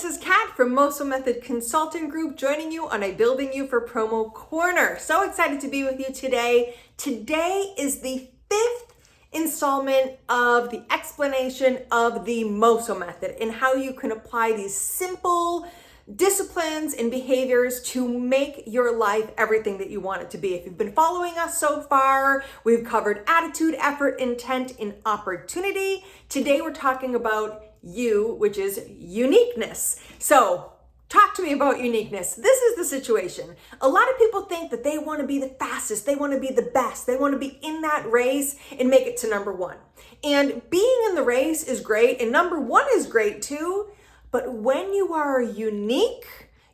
this is Kat from Moso Method Consulting Group joining you on a Building You for Promo Corner. So excited to be with you today. Today is the 5th installment of the explanation of the Moso Method and how you can apply these simple disciplines and behaviors to make your life everything that you want it to be. If you've been following us so far, we've covered attitude, effort, intent, and opportunity. Today we're talking about which is uniqueness. So talk to me about uniqueness. This is the situation. A lot of people think that they want to be the fastest, they want to be the best, they want to be in that race and make it to number one. And being in the race is great, and number one is great too, but when you are unique,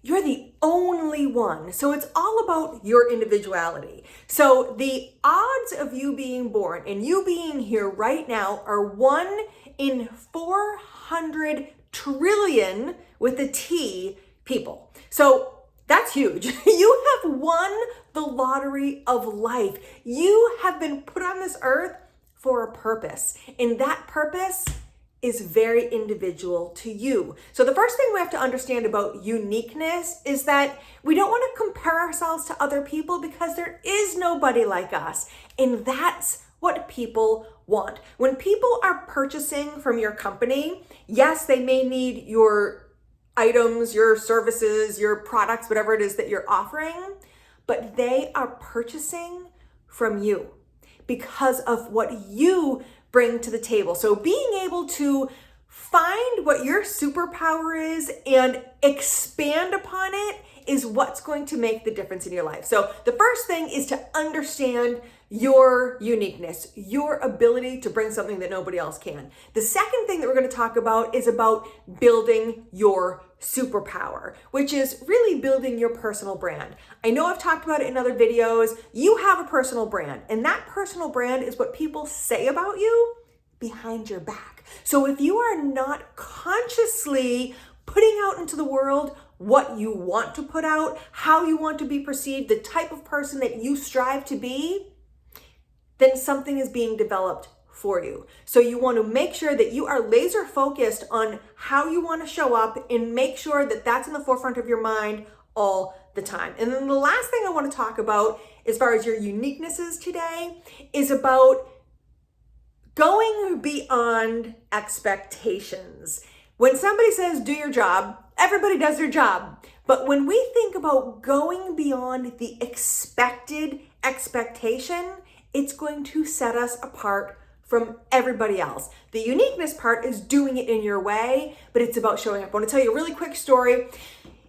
you're the only one. So it's all about your individuality. So the odds of you being born and you being here right now are 1 in 400 trillion with a T people. So that's huge. You have won the lottery of life. You have been put on this earth for a purpose, and that purpose is very individual to you. So the first thing we have to understand about uniqueness is that we don't want to compare ourselves to other people because there is nobody like us. And that's what people want. When people are purchasing from your company, yes, they may need your items, your services, your products, whatever it is that you're offering, but they are purchasing from you because of what you bring to the table. So being able to find what your superpower is and expand upon it is what's going to make the difference in your life. So the first thing is to understand your uniqueness, your ability to bring something that nobody else can. The second thing that we're going to talk about is about building your superpower, which is really building your personal brand. I know I've talked about it in other videos. You have a personal brand, and that personal brand is what people say about you behind your back. So if you are not consciously putting out into the world what you want to put out, how you want to be perceived, the type of person that you strive to be, then something is being developed for you. So you want to make sure that you are laser focused on how you want to show up and make sure that that's in the forefront of your mind all the time. And then the last thing I want to talk about as far as your uniquenesses today is about going beyond expectations. When somebody says do your job, everybody does their job. But when we think about going beyond the expected expectation, it's going to set us apart from everybody else. The uniqueness part is doing it in your way, but it's about showing up. I want to tell you a really quick story.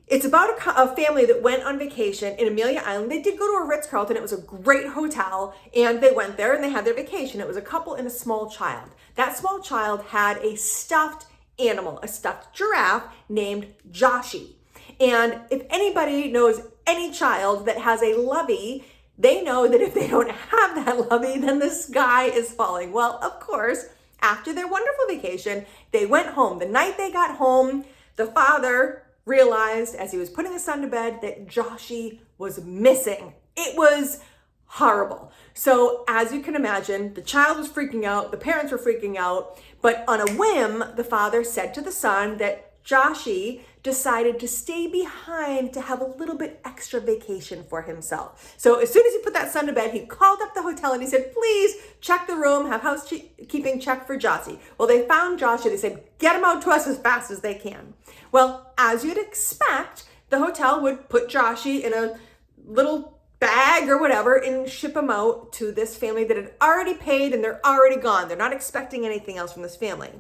It's about a family that went on vacation in Amelia Island. They did go to a Ritz-Carlton. It was a great hotel, and they went there and they had their vacation. It was a couple and a small child. That small child had a stuffed animal, a stuffed giraffe named Joshi. And if anybody knows any child that has a lovey, they know that if they don't have that lovey, then the sky is falling. Well, of course, after their wonderful vacation, they went home. The night they got home, the father realized as he was putting his son to bed that Joshi was missing. It was horrible. So as you can imagine, the child was freaking out, the parents were freaking out, but on a whim, the father said to the son that Joshi decided to stay behind to have a little bit extra vacation for himself. So as soon as he put that son to bed, he called up the hotel and he said, please check the room, have housekeeping check for Joshi. Well, they found Joshi. They said, get him out to us as fast as they can. Well, as you'd expect, the hotel would put Joshi in a little bag or whatever and ship him out to this family that had already paid and they're already gone. They're not expecting anything else from this family.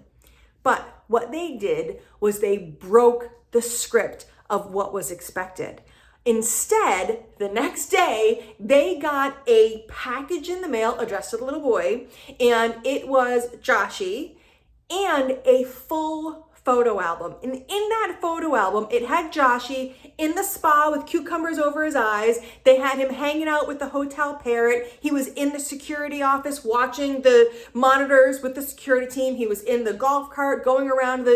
But what they did was they broke the script of what was expected. Instead, the next day, they got a package in the mail addressed to the little boy, and it was Joshi and a full photo album. And in that photo album, it had Joshi in the spa with cucumbers over his eyes. They had him hanging out with the hotel parrot. He was in the security office watching the monitors with the security team. He was in the golf cart going around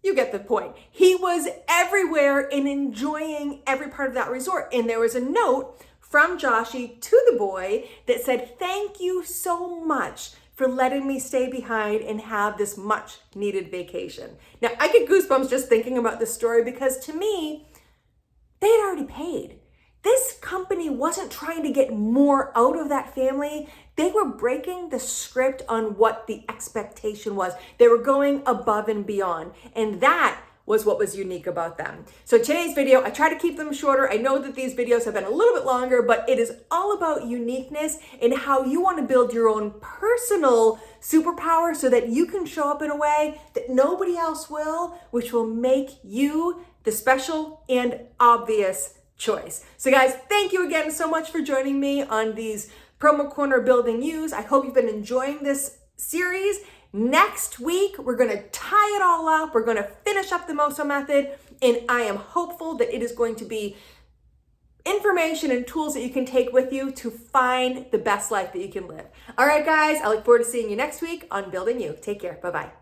you get the point. He was everywhere and enjoying every part of that resort. And there was a note from Joshi to the boy that said, thank you so much for letting me stay behind and have this much needed vacation. Now, I get goosebumps just thinking about this story because to me, they had already paid. This company wasn't trying to get more out of that family. They were breaking the script on what the expectation was. They were going above and beyond. And that was what was unique about them. So today's video, I try to keep them shorter. I know that these videos have been a little bit longer, but it is all about uniqueness and how you want to build your own personal superpower so that you can show up in a way that nobody else will, which will make you the special and obvious choice. So guys, thank you again so much for joining me on these Promo Corner Building Yous. I hope you've been enjoying this series. Next week, we're going to tie it all up. We're going to finish up the Moso method, and I am hopeful that it is going to be information and tools that you can take with you to find the best life that you can live. All right, guys, I look forward to seeing you next week on Building You. Take care. Bye-bye.